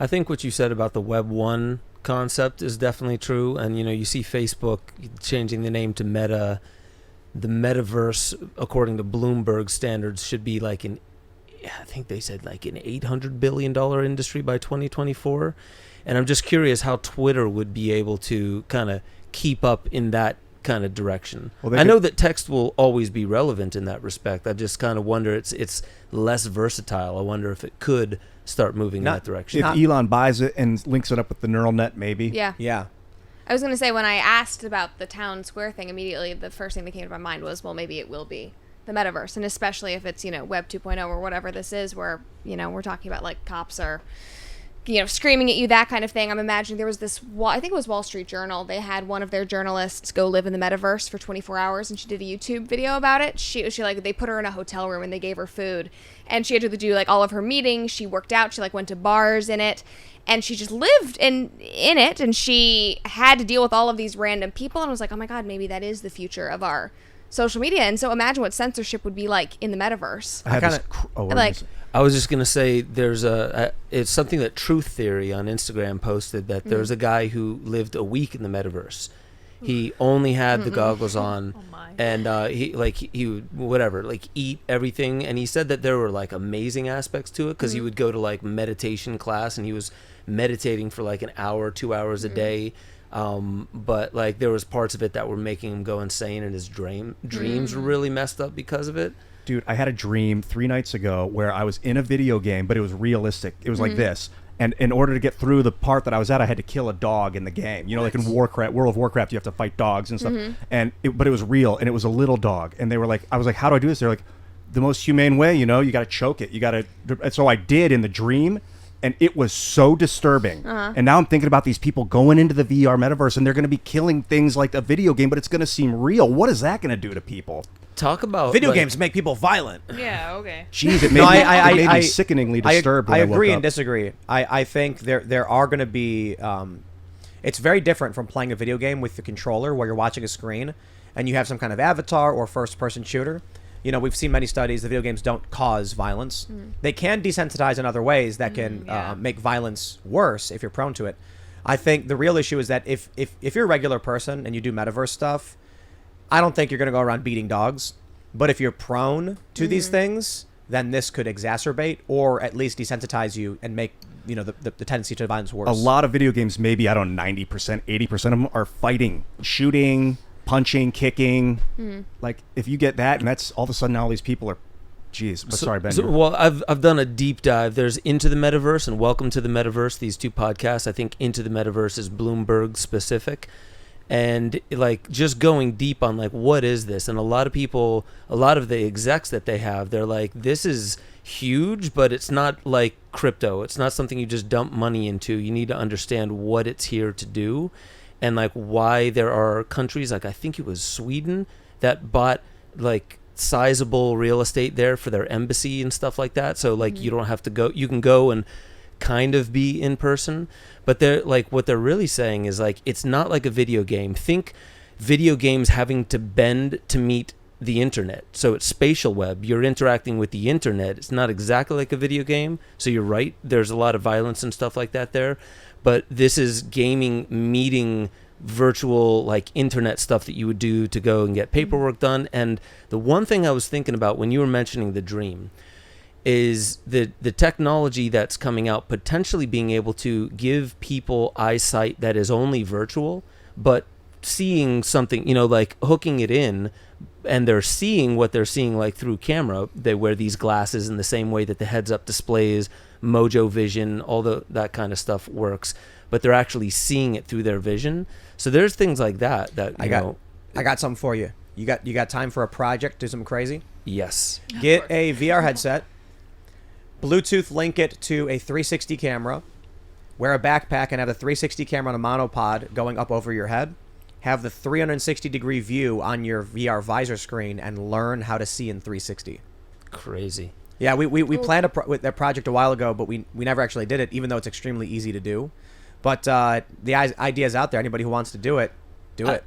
I think what you said about the Web 1 concept is definitely true. And, you see Facebook changing the name to Meta. The metaverse, according to Bloomberg standards, should be like I think they said like an $800 billion industry by 2024. And I'm just curious how Twitter would be able to kind of keep up in that kind of direction. Well, I know that text will always be relevant in that respect. I just kind of wonder it's less versatile. I wonder if it could start moving in that direction. If Elon buys it and links it up with the neural net, maybe. Yeah. I was going to say, when I asked about the town square thing, immediately the first thing that came to my mind was, well, maybe it will be the metaverse. And especially if it's, Web 2.0 or whatever this is, where, we're talking about like cops are, screaming at you, that kind of thing. I'm imagining there was this, I think it was Wall Street Journal. They had one of their journalists go live in the metaverse for 24 hours, and she did a YouTube video about it. She like, they put her in a hotel room and they gave her food, and she had to do like all of her meetings. She worked out. She like went to bars in it, and she just lived in it, and she had to deal with all of these random people. And I was like, oh my God, maybe that is the future of our social media. And so imagine what censorship would be like in the metaverse. I was just going to say it's something that Truth Theory on Instagram posted, that there's a guy who lived a week in the metaverse. He only had the goggles on, and he would eat everything. And he said that there were like amazing aspects to it, because he would go to like meditation class, and he was meditating for like an hour, 2 hours a day. But like there was parts of it that were making him go insane, and his dreams were really messed up because of it. Dude, I had a dream 3 nights ago where I was in a video game, but it was realistic. It was like this. And in order to get through the part that I was at, I had to kill a dog in the game. Like in World of Warcraft, you have to fight dogs and stuff. But it was real, and it was a little dog. And they were like, I was like, how do I do this? They're like, the most humane way, you got to choke it. And so I did in the dream, and it was so disturbing. And now I'm thinking about these people going into the VR metaverse, and they're going to be killing things like a video game, but it's going to seem real. What is that going to do to people? Talk about video games make people violent. Yeah, okay. Jeez, it made me sickeningly disturbed. I agree and disagree. I think there are going to be. It's very different from playing a video game with the controller, where you're watching a screen and you have some kind of avatar or first-person shooter. We've seen many studies. The video games don't cause violence. They can desensitize in other ways that can make violence worse if you're prone to it. I think the real issue is that if you're a regular person and you do metaverse stuff, I don't think you're going to go around beating dogs. But if you're prone to these things, then this could exacerbate or at least desensitize you and make the tendency to violence worse. A lot of video games, maybe, 90%, 80% of them are fighting, shooting, punching, kicking. Like, if you get that, and that's all of a sudden now all these people are, geez. But sorry, Ben. Well, I've done a deep dive. There's Into the Metaverse and Welcome to the Metaverse, these two podcasts. I think Into the Metaverse is Bloomberg specific. And like just going deep on like, what is this? And a lot of the execs that they have, they're like, this is huge, but it's not like crypto. It's not something you just dump money into. You need to understand what it's here to do, and like why there are countries, like I think it was Sweden, that bought like sizable real estate there for their embassy and stuff like that. So like you don't have to go, you can go and kind of be in person. But they're like, what they're really saying is like, it's not like a video game. Think video games having to bend to meet the internet. So it's spatial web. You're interacting with the internet. It's not exactly like a video game. So you're right. There's a lot of violence and stuff like that there. But this is gaming meeting virtual like internet stuff that you would do to go and get paperwork done. And the one thing I was thinking about when you were mentioning the dream is the technology that's coming out potentially being able to give people eyesight that is only virtual, but seeing something, like hooking it in, and they're seeing what they're seeing like through camera. They wear these glasses in the same way that the heads-up displays, Mojo Vision, all that kind of stuff works, but they're actually seeing it through their vision. So there's things like that I got something for you. You got time for a project? Do something crazy? Yes. Get a VR headset. Bluetooth link it to a 360 camera, wear a backpack and have the 360 camera on a monopod going up over your head, have the 360-degree view on your VR visor screen, and learn how to see in 360. Crazy. Yeah, we planned that project a while ago, but we never actually did it, even though it's extremely easy to do. But the idea is out there. Anybody who wants to do it, do it.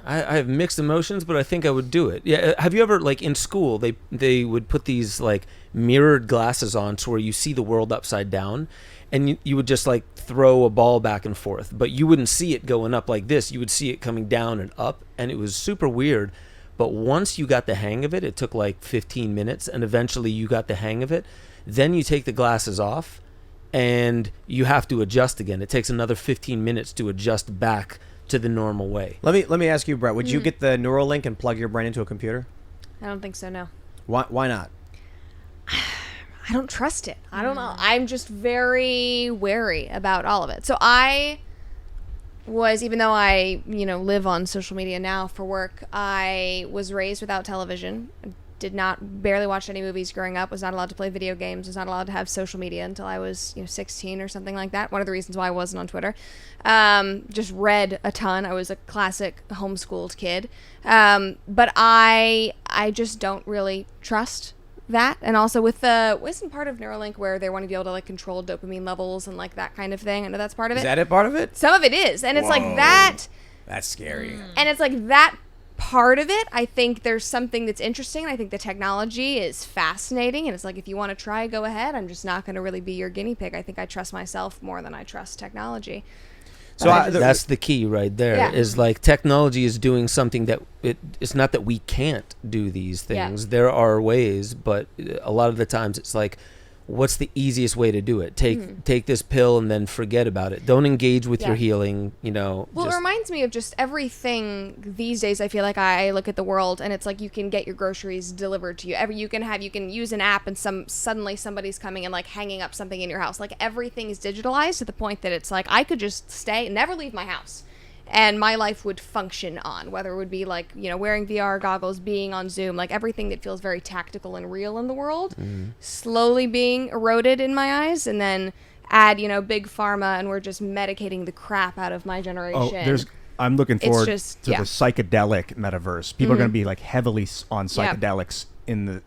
I have mixed emotions, but I think I would do it. Yeah. Have you ever, like in school, they would put these like mirrored glasses on to where you see the world upside down, and you would just like throw a ball back and forth, but you wouldn't see it going up like this. You would see it coming down and up, and it was super weird. But once you got the hang of it, it took like 15 minutes, and eventually you got the hang of it. Then you take the glasses off, and you have to adjust again. It takes another 15 minutes to adjust back to the normal way. Let me ask you, Brett. Would you get the Neuralink and plug your brain into a computer? I don't think so, no. Why not? I don't trust it. I don't know. I'm just very wary about all of it. So I was, even though I, live on social media now for work, I was raised without television. Did not barely watch any movies growing up. Was not allowed to play video games. Was not allowed to have social media until I was 16 or something like that. One of the reasons why I wasn't on Twitter. Just read a ton. I was a classic homeschooled kid. But I just don't really trust that. And also with isn't part of Neuralink where they want to be able to like control dopamine levels and like that kind of thing? I know that's part of it. Is that part of it? Some of it is. And it's like that. That's scary. And it's like that part of it. I think there's something that's interesting. I think the technology is fascinating. And it's like, if you want to try, go ahead. I'm just not going to really be your guinea pig. I think I trust myself more than I trust technology. So that's the key right there. Yeah. Is like technology is doing something that it's not that we can't do these things. Yeah. There are ways, but a lot of the times it's like, what's the easiest way to do it? Take this pill and then forget about it. Don't engage with your healing. Well, it reminds me of just everything these days. I feel like I look at the world and it's like you can get your groceries delivered to you. You can use an app and suddenly somebody's coming and like hanging up something in your house. Like everything is digitalized to the point that it's like I could just stay, never leave my house, and my life would function on, whether it would be like, wearing VR goggles, being on Zoom, like everything that feels very tactical and real in the world, slowly being eroded in my eyes. And then add, big pharma, and we're just medicating the crap out of my generation. I'm looking forward to just, the psychedelic metaverse. People are going to be like heavily on psychedelics in the...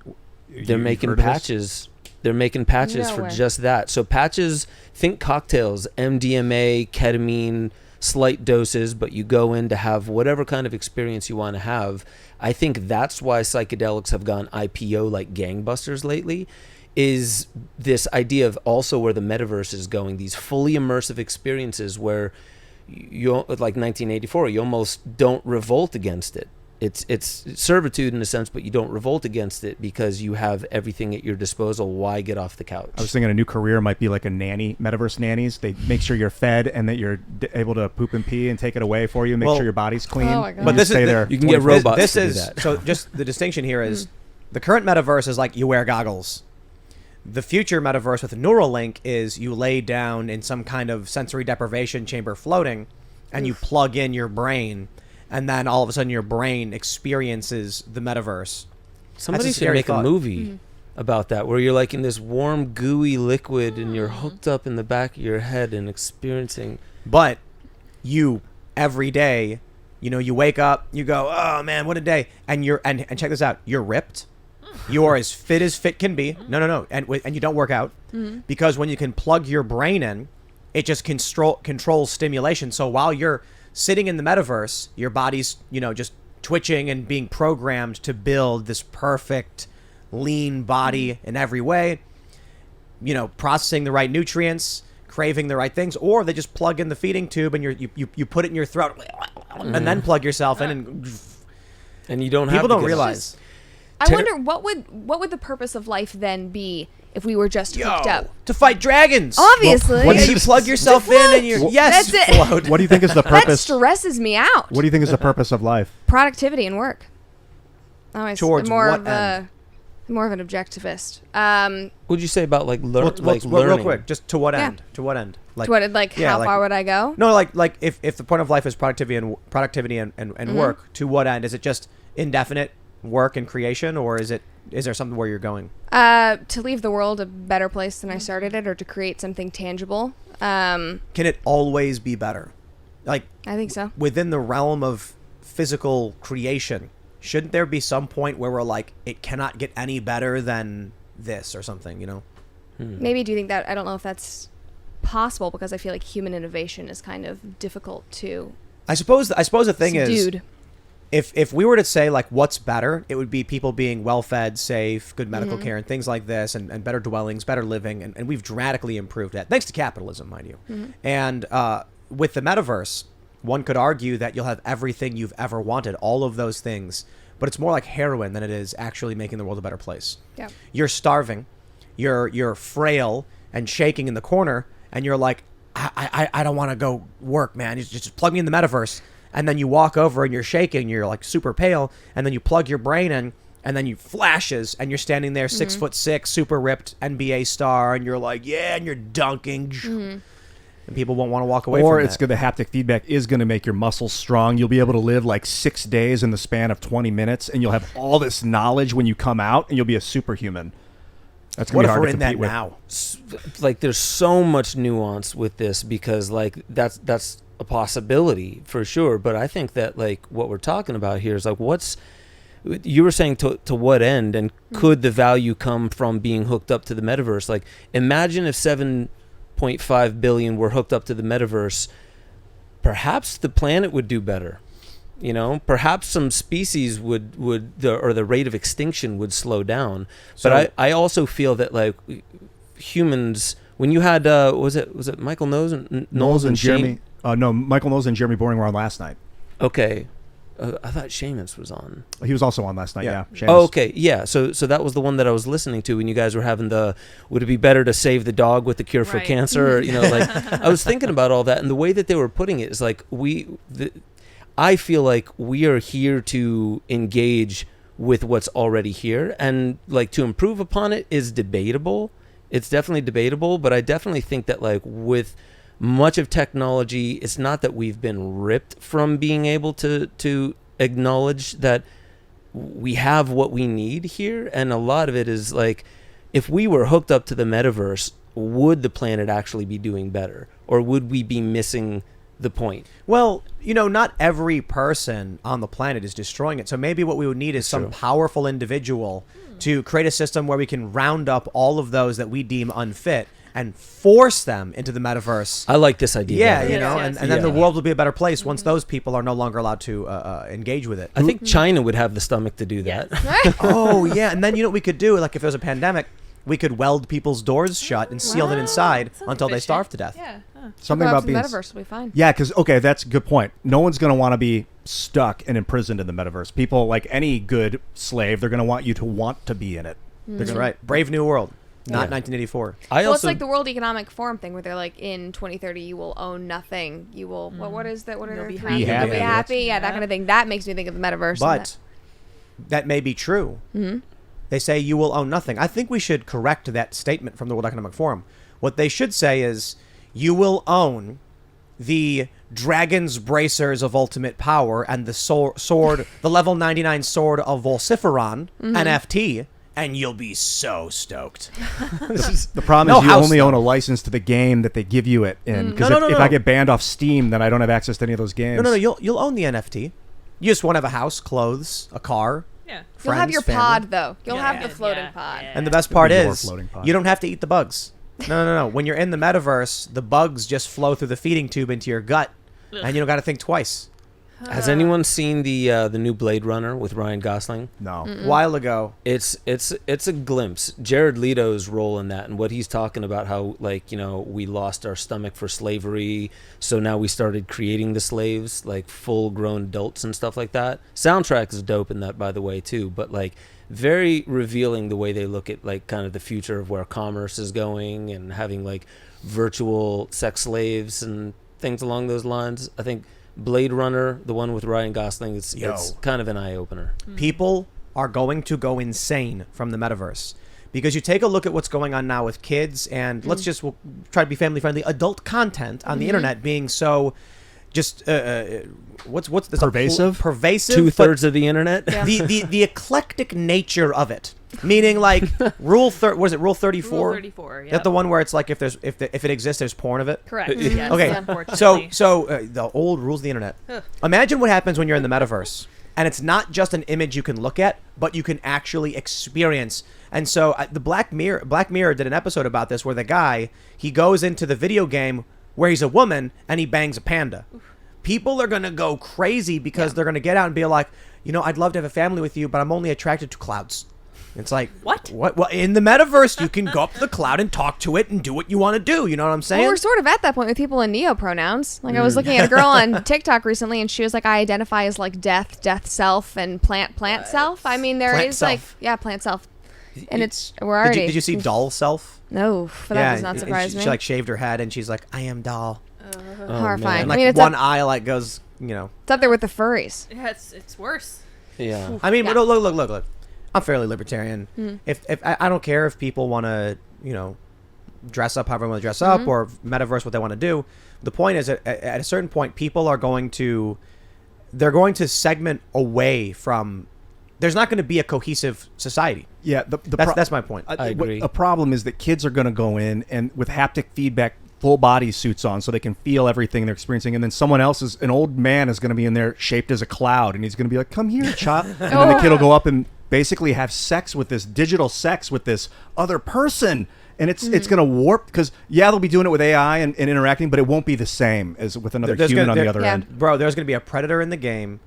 They're making patches. They're making patches for just that. So patches, think cocktails, MDMA, ketamine, slight doses, but you go in to have whatever kind of experience you want to have. I think that's why psychedelics have gone IPO like gangbusters lately, is this idea of also where the metaverse is going, these fully immersive experiences where you, like 1984, you almost don't revolt against it. It's servitude in a sense, but you don't revolt against it because you have everything at your disposal. Why get off the couch? I was thinking a new career might be like a nanny, metaverse nannies. They make sure you're fed and that you're able to poop and pee and take it away for you. Make sure your body's clean. Oh my God. But this stay is there. You can get robots. This to do is that. so. Just the distinction here is the current metaverse is like you wear goggles. The future metaverse with Neuralink is you lay down in some kind of sensory deprivation chamber floating, and you plug in your brain. And then all of a sudden your brain experiences the metaverse. Somebody should make a movie about that, where you're like in this warm, gooey liquid and you're hooked up in the back of your head and experiencing. But you, every day, you wake up, you go, oh man, what a day. And and check this out, you're ripped. You are as fit can be. No. And you don't work out. Because when you can plug your brain in, it just controls stimulation. So while you're sitting in the metaverse, your body's, just twitching and being programmed to build this perfect, lean body in every way, processing the right nutrients, craving the right things, or they just plug in the feeding tube and you put it in your throat and then plug yourself in And you don't have people don't realize. I wonder what would the purpose of life then be if we were just hooked up? To fight dragons. Obviously. What Yeah, is you it? plug yourself in and you're That's it. float. What do you think is the That purpose? stresses me out. What do you think is the purpose of life? Productivity and work. I'm Towards more what of end? more of an objectivist. What'd you say about like learning? Real quick, just to what end? To what end? How far would I go? No, like if the point of life is productivity and work, to what end? Is it just indefinite work and creation, or is there something where you're going? To leave the world a better place than I started it, or to create something tangible. Can it always be better? Like, I think so. within the realm of physical creation, shouldn't there be some point where we're like, it cannot get any better than this or something, Maybe. Do you think that? I don't know if that's possible, because I feel like human innovation is kind of difficult to I suppose the thing is, subdued. if we were to say like what's better, it would be people being well fed, safe, good medical care, and things like this, and better dwellings, better living, and we've dramatically improved that thanks to capitalism, mind you. And with the metaverse, one could argue that you'll have everything you've ever wanted, all of those things, but it's more like heroin than it is actually making the world a better place. Yeah. You're starving, you're frail and shaking in the corner, and you're like, I don't want to go work, man. You just plug me in the metaverse. And then you walk over and you're shaking, you're like super pale, and then you plug your brain in, and then you flashes, and you're standing there 6'6", super ripped NBA star, and you're like, yeah, and you're dunking. And people won't want to walk away from that. Or it's good. The haptic feedback is going to make your muscles strong. You'll be able to live like 6 days in the span of 20 minutes, and you'll have all this knowledge when you come out, and you'll be a superhuman. That's going to be hard to compete with. Now? Like, there's so much nuance with this because, like, that's a possibility for sure. But I think that, like, what we're talking about here is like, you were saying to what end, and could the value come from being hooked up to the metaverse? Like, imagine if 7.5 billion were hooked up to the metaverse, perhaps the planet would do better. You know, perhaps some species would the rate of extinction would slow down. So, but I also feel that, like, humans, when you had was it Michael Knowles and Jeremy? Michael Knowles and Jeremy Boring were on last night. Okay, I thought Seamus was on. He was also on last night. Yeah. Seamus. Oh, okay, yeah. So that was the one that I was listening to when you guys were having would it be better to save the dog with the cure for cancer? Or, you know, like, I was thinking about all that, and the way that they were putting it is like I feel like we are here to engage with what's already here, and like to improve upon it is debatable. It's definitely debatable, but I definitely think that, like, with much of technology, it's not that we've been ripped from being able to acknowledge that we have what we need here, and a lot of it is like, if we were hooked up to the metaverse, would the planet actually be doing better, or would we be missing the point? Well, you know, not every person on the planet is destroying it. So maybe what we would need is some powerful individual to create a system where we can round up all of those that we deem unfit and force them into the metaverse. I like this idea. Yeah, better. you know, and then the world will be a better place once those people are no longer allowed to engage with it. I think China would have the stomach to do that. Oh, yeah. And then, you know what we could do? Like, if there's a pandemic, we could weld people's doors shut and seal them inside until they starve to death. Yeah. Something about the being metaverse will be fine. Yeah, because that's a good point. No one's going to want to be stuck and imprisoned in the metaverse. People, like any good slave, they're going to want you to want to be in it. That's right. Brave New World, not 1984. It's like the World Economic Forum thing, where they're like, in 2030 you will own nothing. You will what is that? What are You'll the be three? happy. You'll be happy. Yeah, that kind of thing. That makes me think of the metaverse. But that may be true. They say you will own nothing. I think we should correct that statement from the World Economic Forum. What they should say is, you will own the Dragon's Bracers of Ultimate Power and the sword, the level 99 sword of Volsiferon NFT, and you'll be so stoked. The problem is you only own a license to the game that they give you it in. Because if I get banned off Steam, then I don't have access to any of those games. No, you'll own the NFT. You just won't have a house, clothes, a car. Yeah. you'll have your family. pod though. You'll Yeah, have the yeah, floating yeah, pod. yeah. And the best part It'll be your is, floating pod. you don't have to eat the bugs. No. When you're in the metaverse, the bugs just flow through the feeding tube into your gut, and you don't got to think twice. Has anyone seen the new Blade Runner with Ryan Gosling? No. A while ago. It's a glimpse. Jared Leto's role in that, and what he's talking about, how, like, you know, we lost our stomach for slavery, so now we started creating the slaves, like full-grown adults and stuff like that. Soundtrack is dope in that, by the way, too. But, like, very revealing the way they look at, like, kind of the future of where commerce is going and having, like, virtual sex slaves and things along those lines. I think Blade Runner, the one with Ryan Gosling, it's kind of an eye-opener. People are going to go insane from the metaverse, because you take a look at what's going on now with kids, and we'll try to be family-friendly, adult content on the internet being so just what's this Pervasive? Pervasive. 2/3 of the internet. Yeah. The eclectic nature of it, meaning like Rule 34? Rule 34, Is that the one where it's like if it exists, there's porn of it? Correct. Yes, Okay, unfortunately. so the old rules of the internet. Imagine what happens when you're in the metaverse, and it's not just an image you can look at, but you can actually experience. And so the Black Mirror did an episode about this, where the guy, he goes into the video game where he's a woman and he bangs a panda. people are going to go crazy because they're going to get out and be like, I'd love to have a family with you, but I'm only attracted to clouds. It's like, What? Well, in the metaverse, you can go up to the cloud and talk to it and do what you want to do. You know what I'm saying? Well, we're sort of at that point with people in neopronouns. Like I was looking at a girl on TikTok recently, and she was like, "I identify as like death self, and plant self." I mean, there Plant is self. plant self, and we're already. Did you see doll self? No, but that does not surprise she, me. She like shaved her head and she's like, I am doll. Horrifying. And like I mean, it's one up, eye like goes, it's up there with the furries. Yeah, it's worse. Yeah. I mean, Yeah. look. I'm fairly libertarian. Mm. If I don't care if people want to, dress up however they want to dress up or metaverse what they want to do. The point is that at a certain point, people are going to segment away from. There's not going to be a cohesive society. Yeah, That's my point. I agree. A problem is that kids are going to go in and with haptic feedback, full body suits on, so they can feel everything they're experiencing, and then an old man is going to be in there shaped as a cloud, and he's going to be like, "Come here, child," and then the kid will go up and basically have digital sex with this other person. And it's going to warp because they'll be doing it with AI and interacting, but it won't be the same as with another human on the other end. Bro, there's going to be a predator in the game,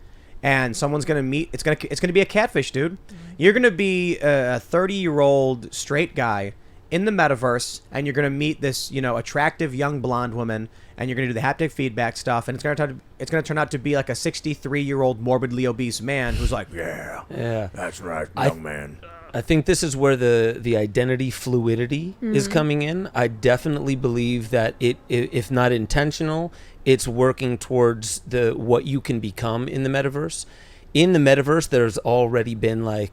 and someone's going to meet. It's going to be a catfish, dude. You're going to be a 30-year-old straight guy in the metaverse, and you're going to meet this attractive young blonde woman, and you're going to do the haptic feedback stuff, and it's going to turn out to be like a 63-year-old morbidly obese man who's like, Yeah. that's right, young man. I think this is where the identity fluidity is coming in. I definitely believe that if not intentional, it's working towards what you can become in the metaverse. In the metaverse, there's already been I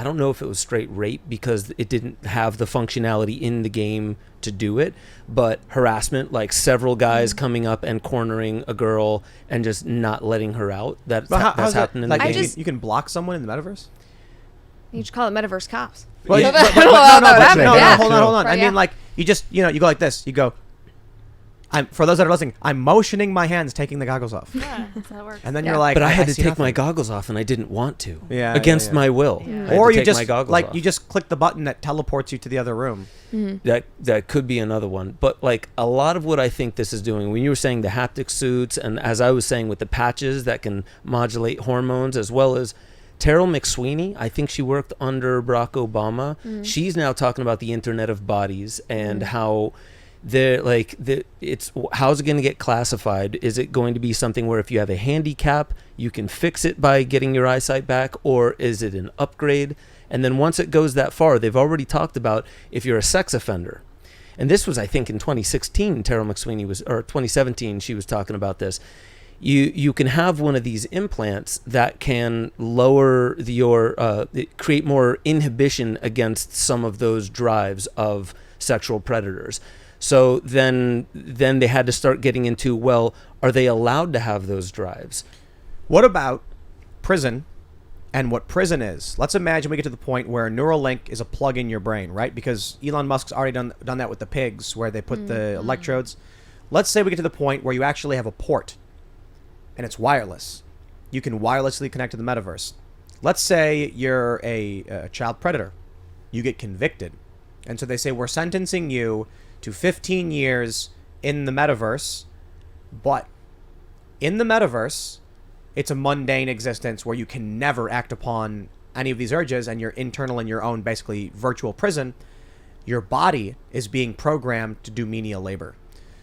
don't know if it was straight rape because it didn't have the functionality in the game to do it, but harassment, like several guys coming up and cornering a girl and just not letting her out. That's happened in the game. You can block someone in the metaverse? You should call it metaverse cops. Well, Yeah. no, hold on. Right, I mean, like, you just, you go like this. You go, for those that are listening, I'm motioning my hands, taking the goggles off. Yeah, that's how it works. And then Yeah. you're like, But I had to see take nothing. my goggles off, and I didn't want to. Yeah, against yeah. my will. Yeah. I had Or to you take just, my goggles like, off. you just click the button that teleports you to the other room. That could be another one. But like a lot of what I think this is doing, when you were saying the haptic suits, and as I was saying with the patches that can modulate hormones, as well as Terrell McSweeney, I think she worked under Barack Obama. She's now talking about the Internet of Bodies and how how's it going to get classified? Is it going to be something where if you have a handicap, you can fix it by getting your eyesight back, or is it an upgrade? And then once it goes that far, they've already talked about if you're a sex offender. And this was, I think, in 2016, Terrell McSweeney or 2017, she was talking about this. You can have one of these implants that can lower create more inhibition against some of those drives of sexual predators. So then they had to start getting into, well, are they allowed to have those drives? What about prison and what prison is? Let's imagine we get to the point where Neuralink is a plug in your brain, right? Because Elon Musk's already done that with the pigs where they put the electrodes. Let's say we get to the point where you actually have a port and it's wireless. You can wirelessly connect to the metaverse. Let's say you're a child predator. You get convicted. And so they say, we're sentencing you to 15 years in the metaverse. But in the metaverse, it's a mundane existence where you can never act upon any of these urges, and you're internal in your own, basically, virtual prison. Your body is being programmed to do menial labor.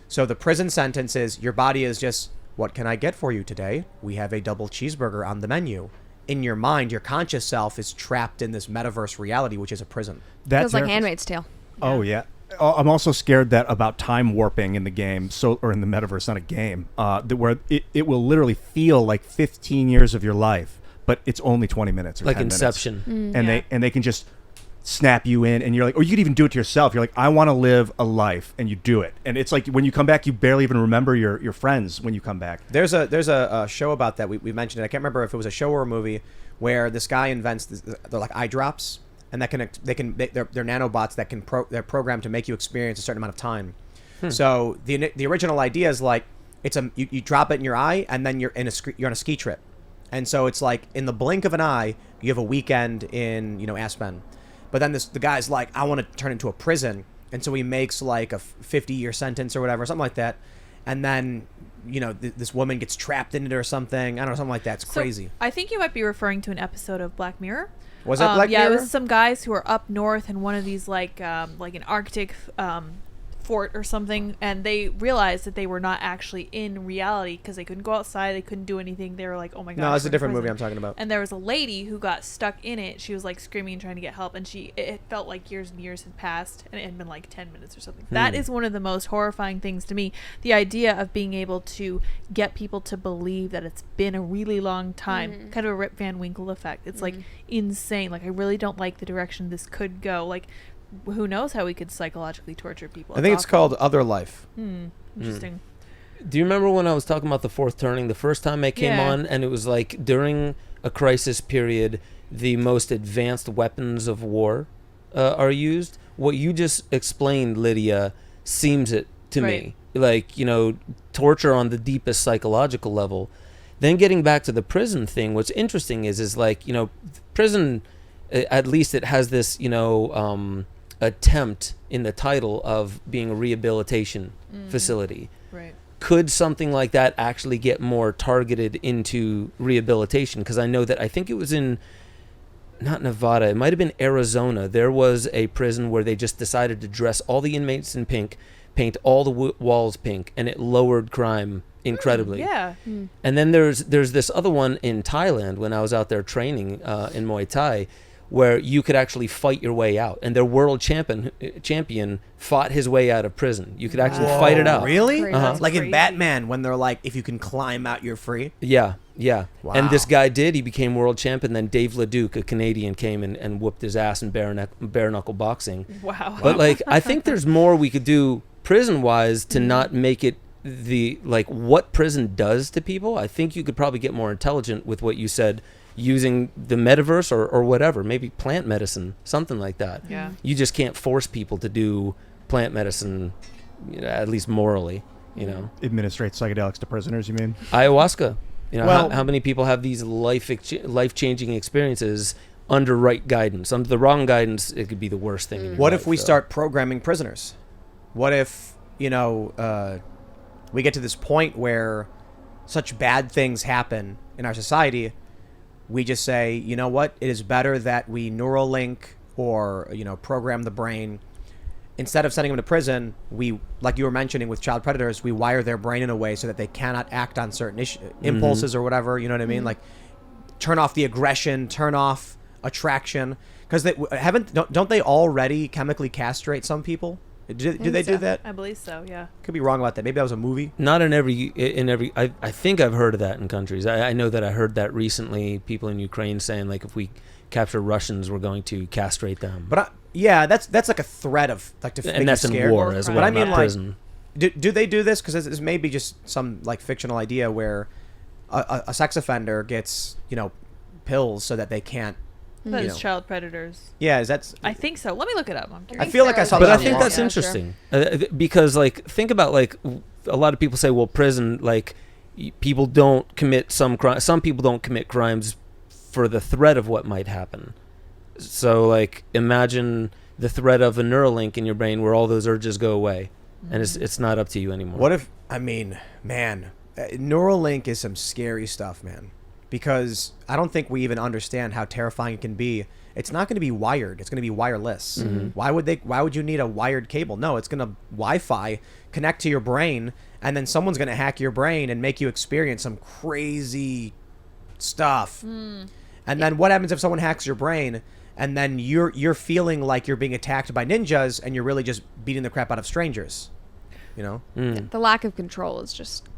So the prison sentence is, your body is just, what can I get for you today? We have a double cheeseburger on the menu. In your mind, your conscious self is trapped in this metaverse reality, which is a prison. Feels like Handmaid's Tale. Oh, yeah. I'm also scared about time warping in the game, or in the metaverse, not a game, where it will literally feel like 15 years of your life, but it's only 20 minutes or like 10 Inception. minutes. And they can just snap you in, and you're like, or you could even do it to yourself. You're like, I want to live a life, and you do it. And it's like when you come back, you barely even remember your friends when you come back. There's a show about that. We mentioned it. I can't remember if it was a show or a movie where this guy invents they're like eye drops, and they're nanobots that they're programmed to make you experience a certain amount of time. So the original idea is like you drop it in your eye, and then you're on a ski trip, and so it's like in the blink of an eye you have a weekend in Aspen. But then the guy's like, I want to turn into a prison. And so he makes like a 50-year sentence or whatever, something like that. And then this woman gets trapped in it or something. I don't know, something like that. It's So, crazy. I think you might be referring to an episode of Black Mirror. Was that Black Yeah, it Mirror? was some guys who are up north in one of these like an Arctic fort or something, and they realized that they were not actually in reality because they couldn't go outside, they couldn't do anything. They were like, oh my god. No, it's a different movie I'm talking about. And there was a lady who got stuck in it. She was like screaming and trying to get help, and it felt like years and years had passed, and it had been like 10 minutes or something. That is one of the most horrifying things to me. The idea of being able to get people to believe that it's been a really long time, kind of a Rip Van Winkle effect. It's like insane. Like, I really don't like the direction this could go. Like, who knows how we could psychologically torture people. I think it's awful. called Other Life. Interesting. Do you remember when I was talking about the fourth turning the first time I came Yeah. on, and it was like during a crisis period, the most advanced weapons of war are used? What you just explained, Lydia, seems it to me. Like, torture on the deepest psychological level. Then getting back to the prison thing, what's interesting is like, prison, at least it has this, attempt in the title of being a rehabilitation facility. Right. Could something like that actually get more targeted into rehabilitation? Because I think it was in, not Nevada, it might have been Arizona. There was a prison where they just decided to dress all the inmates in pink, paint all the walls pink, and it lowered crime incredibly. Yeah. And then there's this other one in Thailand when I was out there training in Muay Thai, where you could actually fight your way out, and their world champion fought his way out of prison. You could actually fight it out. Really? Crazy. Uh-huh. That's Like in crazy. Batman when they're like, if you can climb out, you're free. Yeah. Wow. And this guy did. He became world champion. Then Dave LeDuc, a Canadian, came and whooped his ass in bare knuckle boxing. Wow. But like, I think there's more we could do prison wise to not make it what prison does to people. I think you could probably get more intelligent with what you said, using the metaverse or whatever, maybe plant medicine, something like that. Yeah. You just can't force people to do plant medicine, at least morally. Administrate psychedelics to prisoners, you mean? Ayahuasca. Well- how many people have these life-changing experiences under right guidance? Under the wrong guidance, it could be the worst thing. In your What life, if we so. start programming prisoners? What if, we get to this point where such bad things happen in our society, we just say, you know what, it is better that we Neuralink or, program the brain. Instead of sending them to prison, we, like you were mentioning with child predators, we wire their brain in a way so that they cannot act on certain impulses or whatever, you know what I mean? Like, turn off the aggression, turn off attraction. Because don't they already chemically castrate some people? Do they do that? I believe so, yeah. Could be wrong about that. Maybe that was a movie. Not in every. I think I've heard of that in countries. I know that I heard that recently. People in Ukraine saying like, if we capture Russians, we're going to castrate them. But that's like a threat of like to make and that's you in scared. war as well. But I mean, not like, prison. do they do this? Because this may be just some like fictional idea where a sex offender gets pills so that they can't. That You is know. child predators. Yeah, is that? I think so. Let me look it up. I'm I feel like I saw But that I on think Law. that's Yeah, sure. interesting because, like, think about like a lot of people say, well, prison, like, people don't commit some crime. Some people don't commit crimes for the threat of what might happen. So, like, imagine the threat of a Neuralink in your brain where all those urges go away, and it's not up to you anymore. What if? I mean, man, Neuralink is some scary stuff, man. Because I don't think we even understand how terrifying it can be. It's not going to be wired. It's going to be wireless. Why would you need a wired cable? No, it's going to Wi-Fi connect to your brain, and then someone's going to hack your brain and make you experience some crazy stuff. And then what happens if someone hacks your brain, and then you're feeling like you're being attacked by ninjas, and you're really just beating the crap out of strangers? The lack of control is just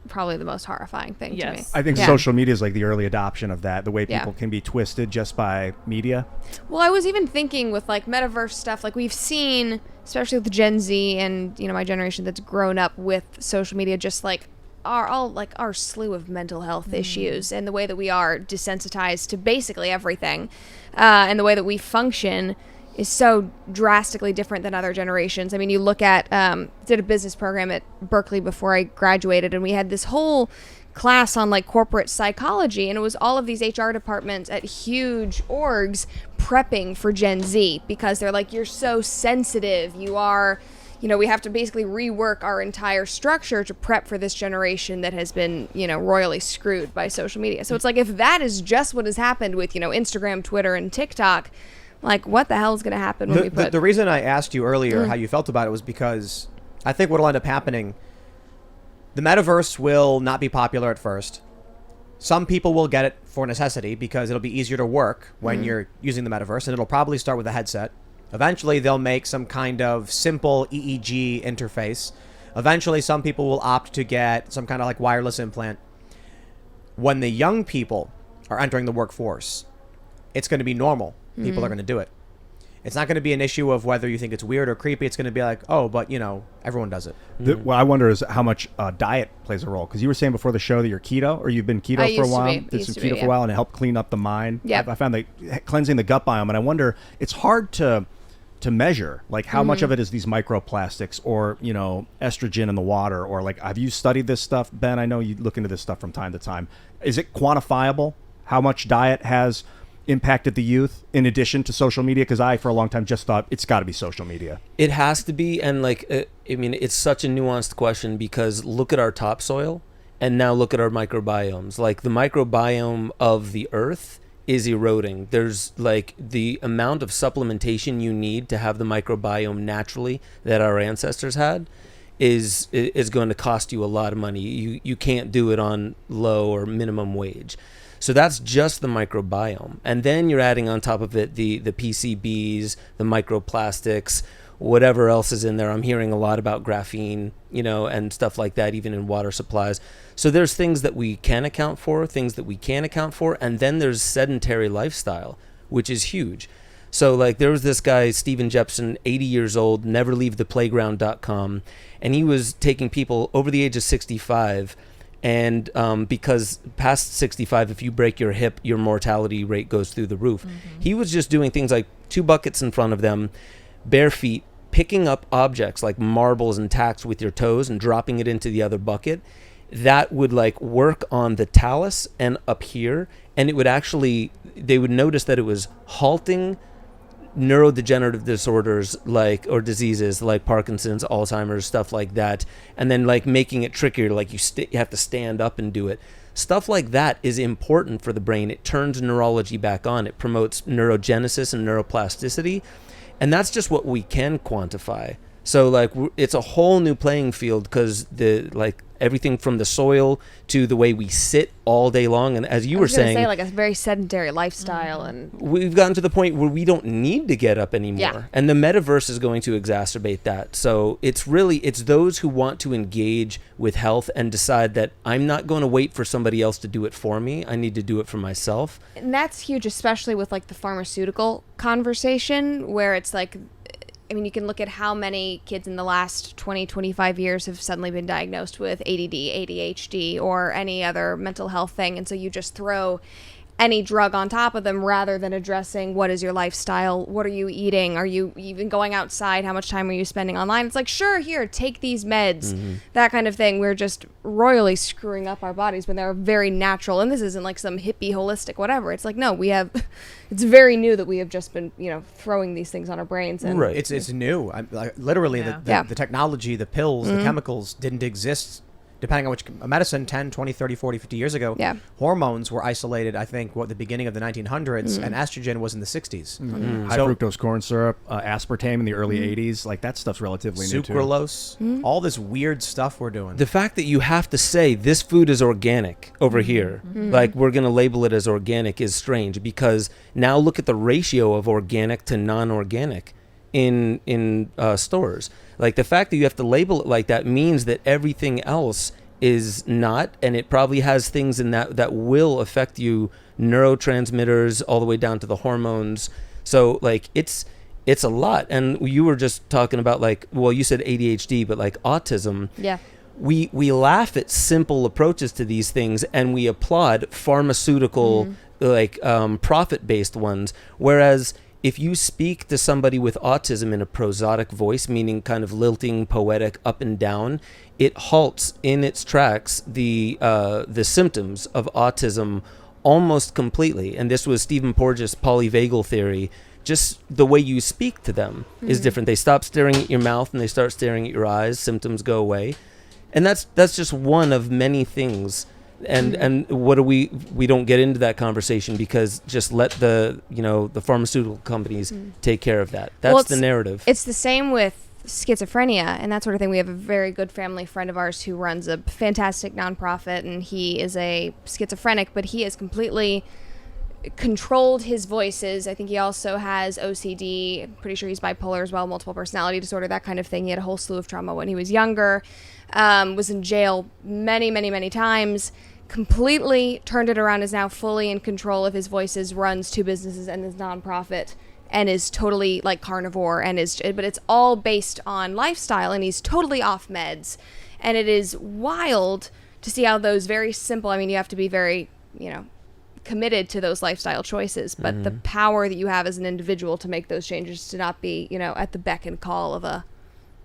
probably the most horrifying thing to me. Yes. I think Yeah. social media is like the early adoption of that, the way Yeah. people can be twisted just by media. Well, I was even thinking with like metaverse stuff, like we've seen, especially with Gen Z and my generation that's grown up with social media, just like our slew of mental health issues and the way that we are desensitized to basically everything, and the way that we function is so drastically different than other generations. I mean, you look at did a business program at Berkeley before I graduated, and we had this whole class on like corporate psychology, and it was all of these HR departments at huge orgs prepping for Gen Z because they're like, you're so sensitive, you are we have to basically rework our entire structure to prep for this generation that has been, royally screwed by social media. So it's like, if that is just what has happened with, Instagram, Twitter, and TikTok, like, what the hell is going to happen when we put... The reason I asked you earlier how you felt about it was because I think what will end up happening, the metaverse will not be popular at first. Some people will get it for necessity because it'll be easier to work when you're using the metaverse, and it'll probably start with a headset. Eventually, they'll make some kind of simple EEG interface. Eventually, some people will opt to get some kind of like wireless implant. When the young people are entering the workforce, it's going to be normal. People are going to do it. It's not going to be an issue of whether you think it's weird or creepy. It's going to be like, oh, but, everyone does it. What I wonder is how much diet plays a role. Because you were saying before the show that you're keto, or you've been keto for a while. Did some keto for a while, and it helped clean up the mind. Yeah. I found that cleansing the gut biome, and I wonder, it's hard to measure, like, how much of it is these microplastics or, estrogen in the water, or like, have you studied this stuff, Ben? I know you look into this stuff from time to time. Is it quantifiable how much diet has impacted the youth in addition to social media? Because I, for a long time, just thought it's got to be social media. It has to be. And like, it's such a nuanced question, because look at our topsoil and now look at our microbiomes. Like, the microbiome of the earth is eroding. There's like the amount of supplementation you need to have the microbiome naturally that our ancestors had is going to cost you a lot of money. You can't do it on low or minimum wage. So that's just the microbiome. And then you're adding on top of it the PCBs, the microplastics, whatever else is in there. I'm hearing a lot about graphene, and stuff like that, even in water supplies. So there's things that we can account for, things that we can't account for. And then there's sedentary lifestyle, which is huge. So like, there was this guy, Stephen Jepson, 80 years old, neverleavetheplayground.com. And he was taking people over the age of 65. And because past 65, if you break your hip, your mortality rate goes through the roof. He was just doing things like 2 buckets in front of them, bare feet, picking up objects like marbles and tacks with your toes and dropping it into the other bucket. That would like work on the talus and up here. And it would actually, they would notice that it was halting neurodegenerative disorders or diseases like Parkinson's, Alzheimer's, stuff like that, and then like making it trickier, like you have to stand up and do it. Stuff like that is important for the brain. It turns neurology back on. It promotes neurogenesis and neuroplasticity, and that's just what we can quantify. So like, it's a whole new playing field, because everything from the soil to the way we sit all day long, and as you were saying, like a very sedentary lifestyle, and we've gotten to the point where we don't need to get up anymore. Yeah. And the metaverse is going to exacerbate that. So it's those who want to engage with health and decide that I'm not going to wait for somebody else to do it for me. I need to do it for myself. And that's huge, especially with like the pharmaceutical conversation, where it's like, you can look at how many kids in the last 20, 25 years have suddenly been diagnosed with ADD, ADHD, or any other mental health thing. And so you just throw any drug on top of them rather than addressing what is your lifestyle, what are you eating, are you even going outside, how much time are you spending online. It's like, sure, here, take these meds, that kind of thing. We're just royally screwing up our bodies when they're very natural. And this isn't like some hippie holistic whatever. It's like, no, we have it's very new that we have just been throwing these things on our brains. And right. It's new. Literally Yeah. the technology, the pills, the chemicals didn't exist depending on which medicine 10, 20, 30, 40, 50 years ago. Yeah. Hormones were isolated, I think, the beginning of the 1900s, and estrogen was in the 60s. High fructose corn syrup, aspartame in the early 80s, like that stuff's relatively new too. Sucralose, all this weird stuff we're doing. The fact that you have to say this food is organic over here, like we're going to label it as organic, is strange, because now look at the ratio of organic to non-organic in stores. Like, the fact that you have to label it like that means that everything else is not, and it probably has things in that will affect you, neurotransmitters all the way down to the hormones. So like, it's a lot. And you were just talking about, like, well, you said ADHD, but like autism. Yeah. We laugh at simple approaches to these things, and we applaud pharmaceutical, profit-based ones. Whereas if you speak to somebody with autism in a prosodic voice, meaning kind of lilting, poetic, up and down, it halts in its tracks the symptoms of autism almost completely. And this was Stephen Porges' polyvagal theory, just the way you speak to them is different. They stop staring at your mouth and they start staring at your eyes. Symptoms go away. And that's just one of many things. And what do we don't get into that conversation because just let the pharmaceutical companies take care of that. That's the narrative. It's the same with schizophrenia and that sort of thing. We have a very good family friend of ours who runs a fantastic nonprofit, and he is a schizophrenic, but he has completely controlled his voices. I think he also has OCD. I'm pretty sure he's bipolar as well, multiple personality disorder, that kind of thing. He had a whole slew of trauma when he was younger, was in jail many times, completely turned it around, is now fully in control of his voices, runs 2 businesses and his nonprofit, and is totally like carnivore, but it's all based on lifestyle, and he's totally off meds. And it is wild to see how those very simple, I mean, you have to be very, committed to those lifestyle choices, but the power that you have as an individual to make those changes, to not be, at the beck and call of a...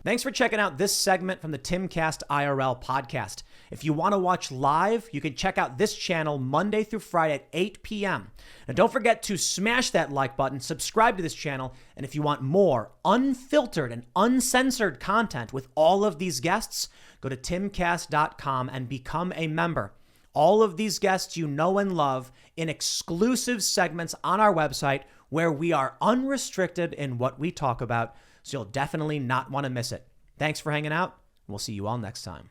Thanks for checking out this segment from the Timcast IRL podcast. If you want to watch live, you can check out this channel Monday through Friday at 8 p.m. Now, don't forget to smash that like button, subscribe to this channel, and if you want more unfiltered and uncensored content with all of these guests, go to timcast.com and become a member. All of these guests you know and love in exclusive segments on our website where we are unrestricted in what we talk about, so you'll definitely not want to miss it. Thanks for hanging out. We'll see you all next time.